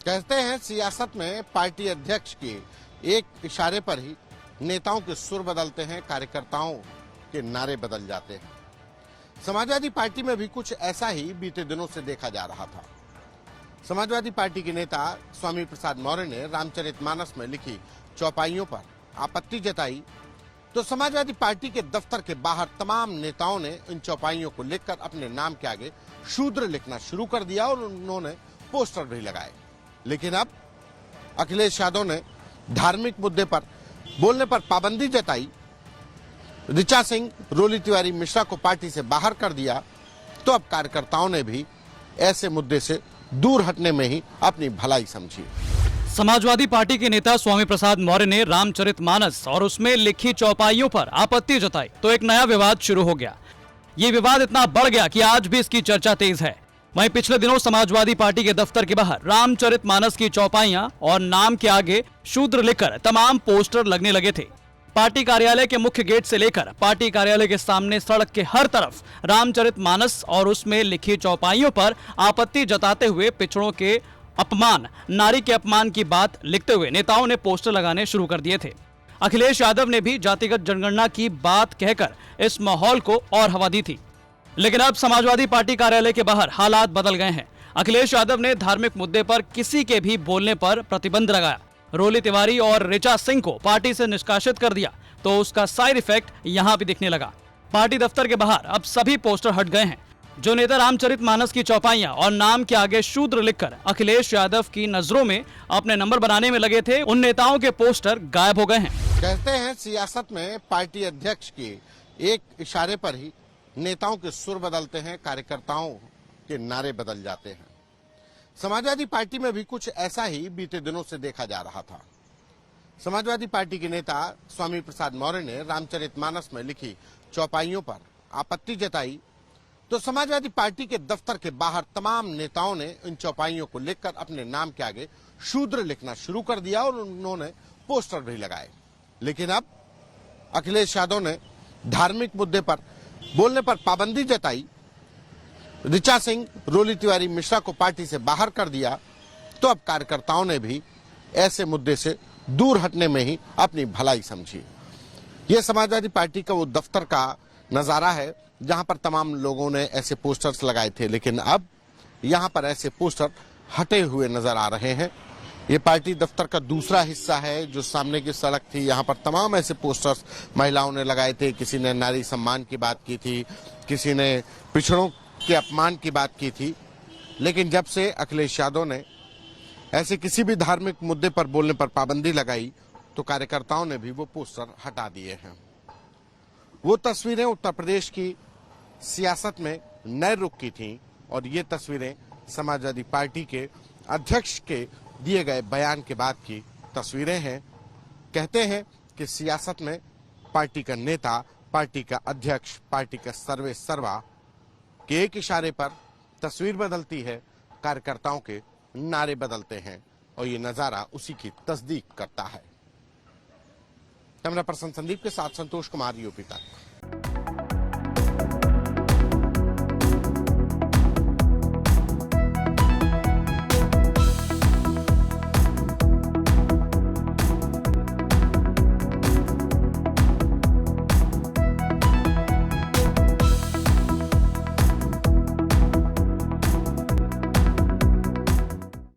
कहते हैं सियासत में पार्टी अध्यक्ष के एक इशारे पर ही नेताओं के सुर बदलते हैं, कार्यकर्ताओं के नारे बदल जाते हैं। समाजवादी पार्टी में भी कुछ ऐसा ही बीते दिनों से देखा जा रहा था। समाजवादी पार्टी के नेता स्वामी प्रसाद मौर्य ने रामचरितमानस में लिखी चौपाइयों पर आपत्ति जताई तो समाजवादी पार्टी के दफ्तर के बाहर तमाम नेताओं ने इन चौपाइयों को लिखकर अपने नाम के आगे शूद्र लिखना शुरू कर दिया और उन्होंने पोस्टर भी लगाए। लेकिन अब अखिलेश यादव ने धार्मिक मुद्दे पर बोलने पर पाबंदी जताई, ऋचा सिंह, रोली तिवारी मिश्रा को पार्टी से बाहर कर दिया तो अब कार्यकर्ताओं ने भी ऐसे मुद्दे से दूर हटने में ही अपनी भलाई समझी। समाजवादी पार्टी के नेता स्वामी प्रसाद मौर्य ने रामचरितमानस और उसमें लिखी चौपाइयों पर आपत्ति जताई तो एक नया विवाद शुरू हो गया। ये विवाद इतना बढ़ गया कि आज भी इसकी चर्चा तेज है। वहीं पिछले दिनों समाजवादी पार्टी के दफ्तर के बाहर रामचरितमानस की चौपाइयां और नाम के आगे शूद्र लिखकर तमाम पोस्टर लगने लगे थे। पार्टी कार्यालय के मुख्य गेट से लेकर पार्टी कार्यालय के सामने सड़क के हर तरफ रामचरितमानस और उसमें लिखी चौपाइयों पर आपत्ति जताते हुए पिछड़ों के अपमान, नारी के अपमान की बात लिखते हुए नेताओं ने पोस्टर लगाने शुरू कर दिए थे। अखिलेश यादव ने भी जातिगत जनगणना की बात कहकर इस माहौल को और हवा दी थी। लेकिन अब समाजवादी पार्टी कार्यालय के बाहर हालात बदल गए हैं। अखिलेश यादव ने धार्मिक मुद्दे पर किसी के भी बोलने पर प्रतिबंध लगाया। रोली तिवारी और ऋचा सिंह को पार्टी से निष्कासित कर दिया तो उसका साइड इफेक्ट यहां भी दिखने लगा। पार्टी दफ्तर के बाहर अब सभी पोस्टर हट गए हैं। जो नेता रामचरितमानस की चौपाइयां और नाम के आगे शूद्र लिखकर अखिलेश यादव की नजरों में अपने नंबर बनाने में लगे थे, उन नेताओं के पोस्टर गायब हो गए हैं। कहते हैं सियासत में पार्टी अध्यक्ष के एक इशारे पर ही नेताओं के सुर बदलते हैं, कार्यकर्ताओं के नारे बदल जाते हैं। समाजवादी पार्टी में भी कुछ ऐसा ही बीते दिनों से देखा जा रहा था। समाजवादी पार्टी के नेता स्वामी प्रसाद मौर्य ने रामचरितमानस में लिखी चौपाइयों पर आपत्ति जताई तो समाजवादी पार्टी के दफ्तर के बाहर तमाम नेताओं ने इन चौपाइयों को लिखकर अपने नाम के आगे शूद्र लिखना शुरू कर दिया और उन्होंने पोस्टर भी लगाए। लेकिन अब अखिलेश यादव ने धार्मिक मुद्दे पर बोलने पर पाबंदी जताई, ऋचा सिंह, रोली तिवारी मिश्रा को पार्टी से बाहर कर दिया तो अब कार्यकर्ताओं ने भी ऐसे मुद्दे से दूर हटने में ही अपनी भलाई समझी। यह समाजवादी पार्टी का वो दफ्तर का नजारा है जहां पर तमाम लोगों ने ऐसे पोस्टर्स लगाए थे, लेकिन अब यहां पर ऐसे पोस्टर हटे हुए नजर आ रहे हैं। ये पार्टी दफ्तर का दूसरा हिस्सा है। जो सामने की सड़क थी, यहाँ पर तमाम ऐसे पोस्टर्स महिलाओं ने लगाए थे। किसी ने नारी सम्मान की बात की थी, किसी ने पिछड़ों के अपमान की बात की थी। लेकिन जब से अखिलेश यादव ने ऐसे किसी भी धार्मिक मुद्दे पर बोलने पर पाबंदी लगाई तो कार्यकर्ताओं ने भी वो पोस्टर हटा दिए हैं। वो तस्वीरें उत्तर प्रदेश की सियासत में नए रुख की थीं और ये तस्वीरें समाजवादी पार्टी के अध्यक्ष के दिए गए बयान के बाद की तस्वीरें हैं। कहते हैं कि सियासत में पार्टी का नेता, पार्टी का अध्यक्ष, पार्टी का सर्वे सर्वा के एक इशारे पर तस्वीर बदलती है, कार्यकर्ताओं के नारे बदलते हैं और ये नजारा उसी की तस्दीक करता है। कैमरा पर्सन संदीप के साथ संतोष कुमार, यूपी तक।